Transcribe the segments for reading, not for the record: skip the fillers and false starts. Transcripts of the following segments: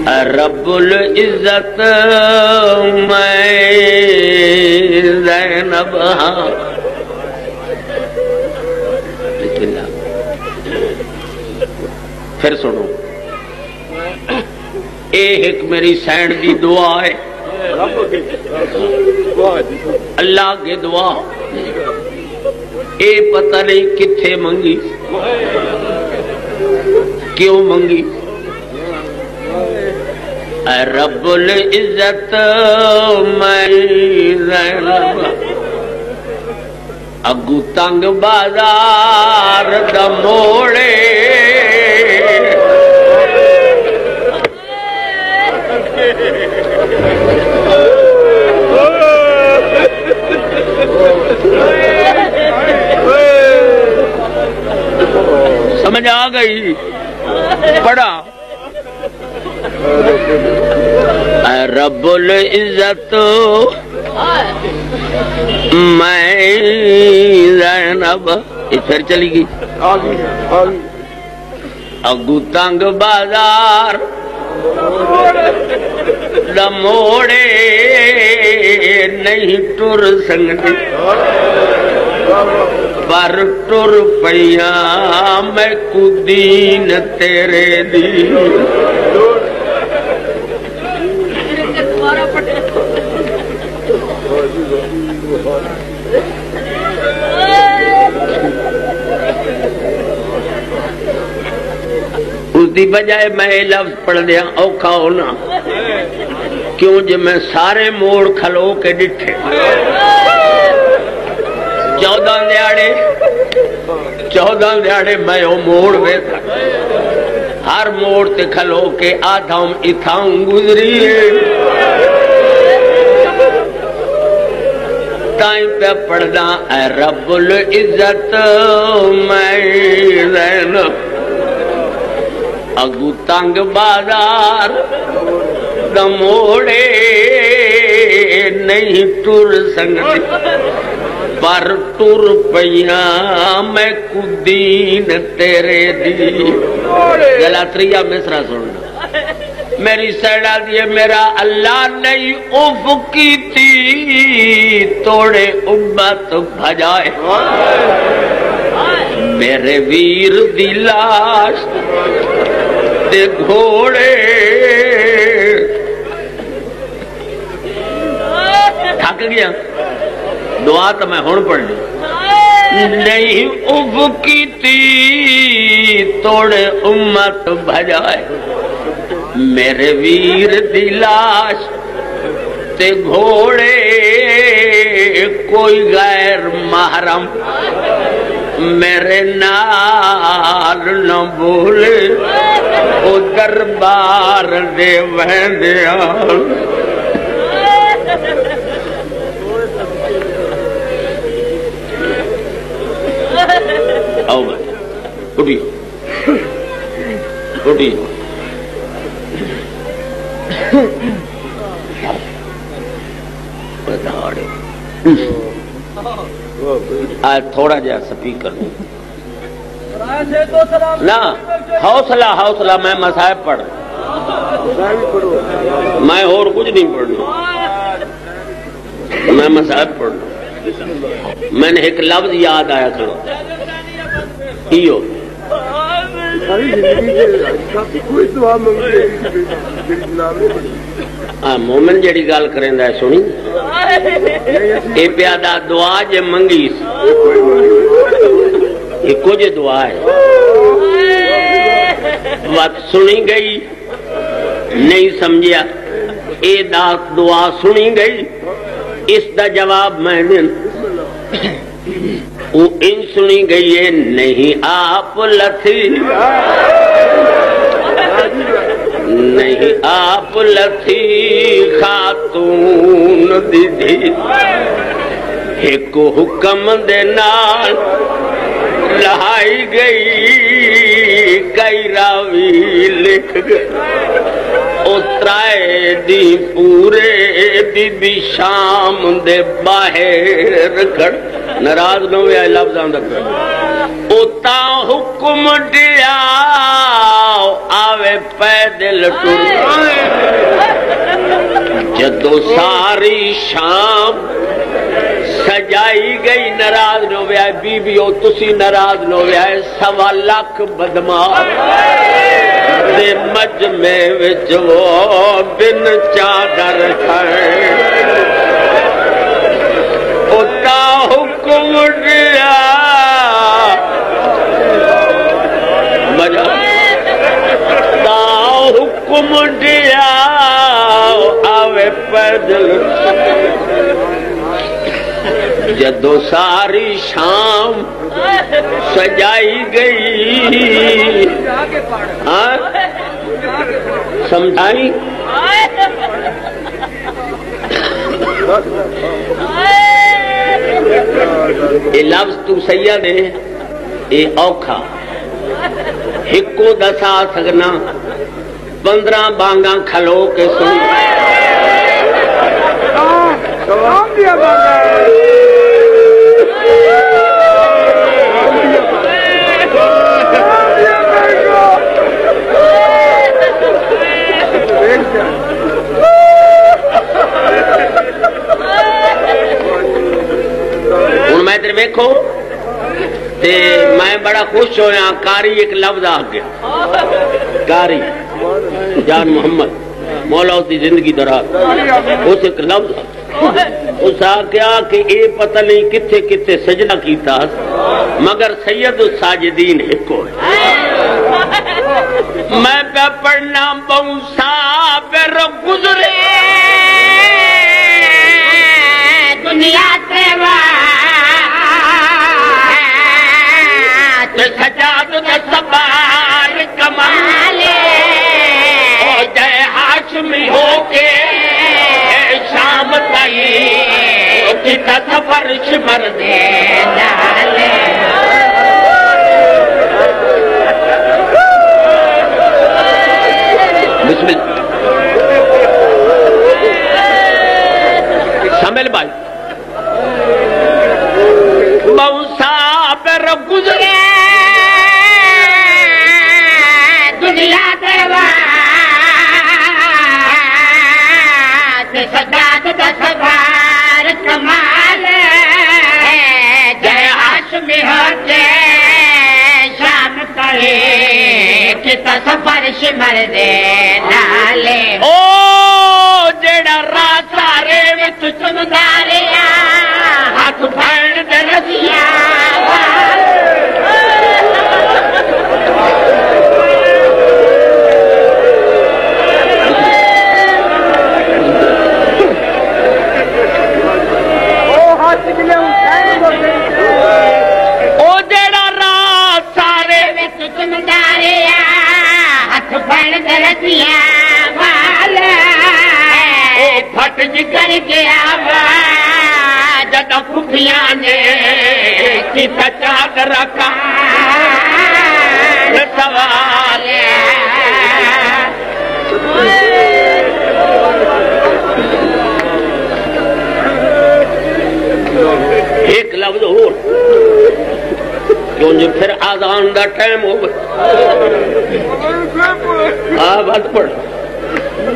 رب العزت میں زینب ہاں. بسم اللہ. پھر سنو، اے ایک میری سین دی دعا ہے، اللہ کی دعا. اے پتہ نہیں کتھے منگی، کیوں منگی. اے رب العزت میں زینب اگو تنگ بازار دا موڑے سمجھ آ گئی. پڑھا اے رب العزت میں زینب، پھر چلی گئی. اگو تنگ بازار دا موڑے نہیں ٹر سکتی، پر ٹر پیاں میں کو دین تیرے دی. اس دی بجائے میں لفظ پڑھ دیا اوکھا ہونا، کیوں جو میں سارے موڑ کھلو کے ڈٹھے. 14 دیاڑے میں وہ موڑ ویسا، ہر موڑ تے کھلو کے آدھام اتھاؤں گزری ہے. تائیں پہ پڑھنا اے رب العزت میں زینب اگو تنگ بازار دا موڑے نہیں ٹر سکتی، پر ٹر پیاں میں کو دین تیرے دی. گلاتریہ مصرع سننا، میری سیڑا دیے میرا اللہ نہیں اف کی تھی توڑے امت بھجائے. میرے ویر دی لاش دے گھوڑے تھک گیا. دعا تو میں ہون پڑھ لی. نہیں اف کی تھی توڑے امت بھجائے، میرے ویر دی لاش تے گھوڑے کوئی غیر محرم میرے نال نہ بولے او دربار دے وہندیا. آؤ بھائی اٹھی اٹھی. آج تھوڑا جا سپیکر نا، حوصلہ حوصلہ. میں مصائب پڑھ، میں اور کچھ نہیں پڑھنا، میں مصائب پڑھنا. میں نے ایک لفظ یاد آیا کرو ایو مومن جڑی گل کریں دا سنی. اے پیادہ دعا جے منگی ایکو جے دعا ہے، وقت سنی گئی نہیں سمجھیا. اے دعا سنی گئی، اس دا جواب میں دن وہ ان سنی گئی ہے نہیں آپ لتھی، نہیں آپ لتھی خاتون دی ایک حکم دے نال لہائی گئی، کئی راوی لکھ گئے. اترائے دی پورے دی شام دے باہر کھڑ ناراض نہ ہویا لفظ آندا کر اتا حکم دیا آوے پیدل ٹر جدو ساری شام سجائی گئی ناراض نہ ہویا بی بی او تسی ناراض نہ ہویا 1.25 لاکھ بدماش دے مجمع وچ وہ بن چادر کھڑے اتا حکم دیا بجا تا حکم دیا آوے پیدل جدو ساری شام سجائی گئی سمجھائی یہ لفظ تو سید ہے یہ اوکھا ہکو دسا سکنا 15 بانگاں کھلو کے سن سلام دیا بانگاں ہوں میں ادھر ویکھو تے میں بڑا خوش ہویا کاری ایک لفظ آ گیا کاری جان محمد مولا اس کی زندگی دراز اس ایک لفظ اس آگیا کہ اے پتہ نہیں کتھے کتھے سجدہ کیتا مگر سید الساجدین ایکو ہے میں پہ پڑھنا بہو صابر گزرے دنیا سے سجاد سبار کمالے جے ہاشمی ہو کے شام تائی کتا سفر شمر دے ڈالے بسم اللہ سامل بھائی بہو صابر گزرے دنیا دیوات سجاد سوار کمال جے ہاشمی ہو کے شام کرے کتا سفر شمر دے نالے او جڑا رات سارے وچ چمداریا ہاتھ پھڑ دے رسیا پھٹ جگر گیا جدہ کھفیاں نے کتا چادر رکھا سوال ایک لفظ ہو کیوں جو پھر آذان دا ٹائم ہو گئے بات پڑھ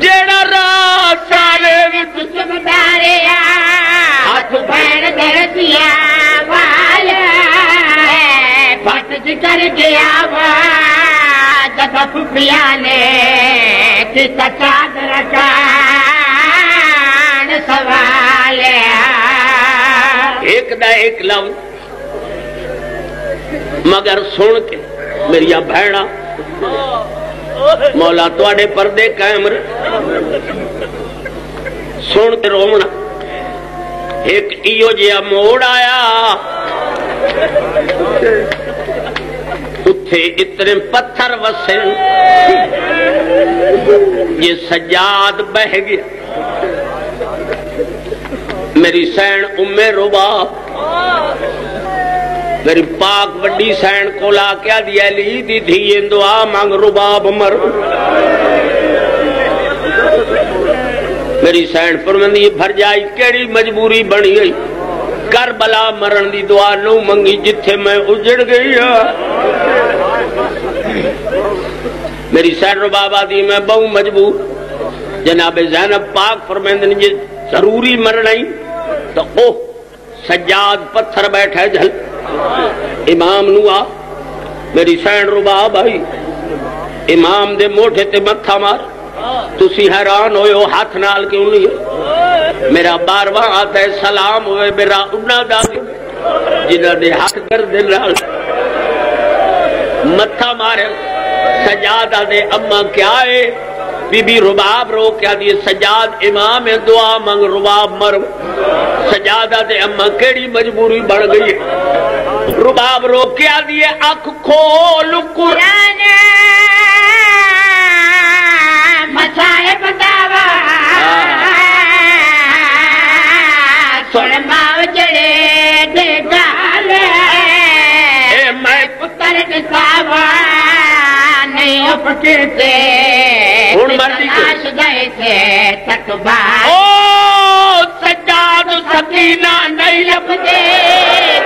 جڑا رات سارے وچ چمداریا ہاتھ پیر درسیا والا پھٹ کر گیا وا جب پھپھیاں نے کتا چادر کان سوال ایک دا ایک لفظ مگر سن کے میری بہنا مولا تواڈے پردے قائم سن کے رونا ایک ایو جیا موڑ آیا اتھے اتنے پتھر وسے یہ سجاد بہ گیا میری سین رباب میری پاک وڈی سین کو لا کیا دیا لی دی تھی دعا مانگ رباب مر میری سینڈ فرمندی بھر جائی کیڑی مجبوری بنی گئی کربلا مرن دی دعا نو منگی جتھے میں اجڑ گئی میری سینڈ بابا دی میں بہو مجبور جناب زینب پاک فرمندن جی ضروری مرنا ہی تو اوہ سجاد پتھر بیٹھے جھل امام نو آ میری سینڈ رباب آئی امام دے موٹھے تے متھا مار تسی حیران ہوئے ہو ہاتھ نال کیوں نہیں ہے میرا بارواں آتا ہے سلام ہوئے میرا انہ دا جنہاں نے ہاتھ کر دل رہا متھا مارے سجادہ دے اما کیا ہے بی بی رباب رو کیا دیئے سجاد امام دعا منگ رباب مر سجادہ دے اما کیڑی مجبوری بڑھ گئی رباب رو کیا دیئے اکھ کھول قرآن مسائب دعویٰ سن ماو جڑے دے گالے اے میں پتر کساوا نہیں اپکرتے آش گئے تھے تکبا او سجاد سکینہ نہیں لبدے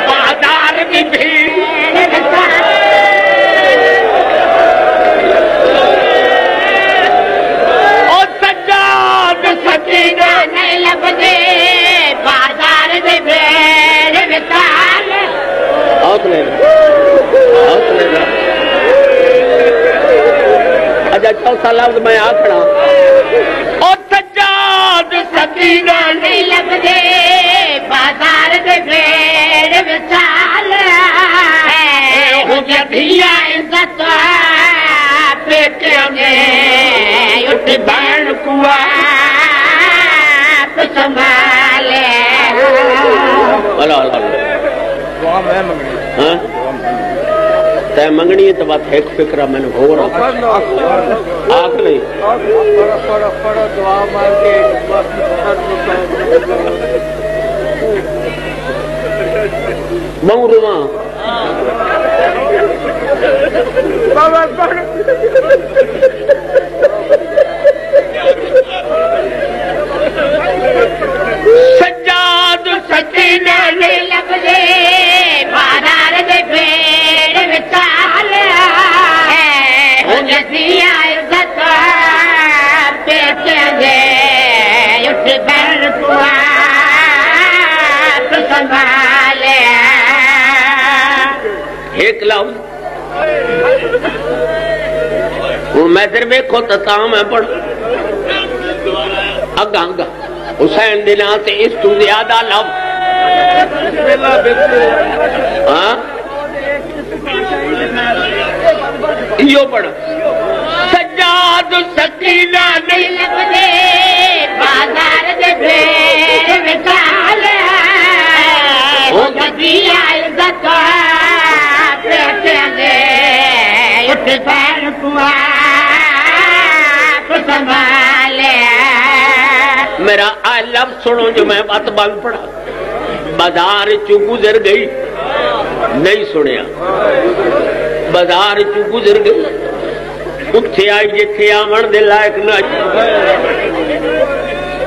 بازار میں بھیڑ او سجاد سکینہ نہیں لبدے بازار میں بھیڑ وطال آت لے رہا اجا چوتھا لفظ میں آکھنا او سجاد سکینہ نہیں لبدے بازار دے بھیڑ وچال ہو جدھیا عزت پیٹیاں نے اٹھ بین کوا سنبھالے اللہ اللہ دعا میں منگنی ہاں تے منگنی ہے تو بات ایک فکرہ میں نے ہو رہا آگ نہیں پڑا دعا مار کے مورواں سجاد سکینہ نہیں لبدے بازار دے بھیڑ وچال ہو جدھیا عزت پیٹیاں دے اٹھ بین کوا تو سنبھالے ایک لفظ میں تیرے میں کھوتا تاں میں پڑھ اگا اگا حسین دینا سے اس تو زیادہ لفظ ہاں یہ پڑھ سجاد سکینہ نہیں لبدے بازار دے بھیڑ وچال ہو جدھیا عزت پیٹیاں دے اٹھ بین کوا سنبھالے میرا لفظ سنو جو میں بات بند پڑا بازار چو گزر گئی نہیں سنیا بازار چو گزر گئی اتھے آئی جتھے آمن دے لائق نہ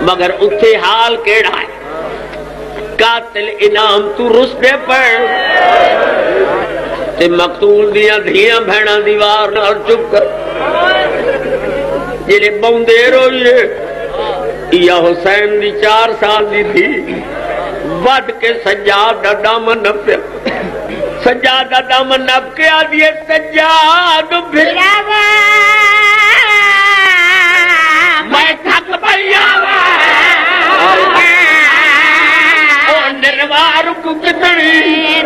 مگر اتھے حال کیڑا ہے قاتل انعام تو رستے پڑ تے مقتول دیاں دھیاں بھیڑاں دیوار نال چپ کر جنہیں بوندے روئے یا حسین دی 4 سال دی تھی ود کے سجاد دا دامن نپیا سجاد دا دامن نپ کے آدھیے سجاد بھراوا میں تھک پڑیاوا او نروار کو کتنی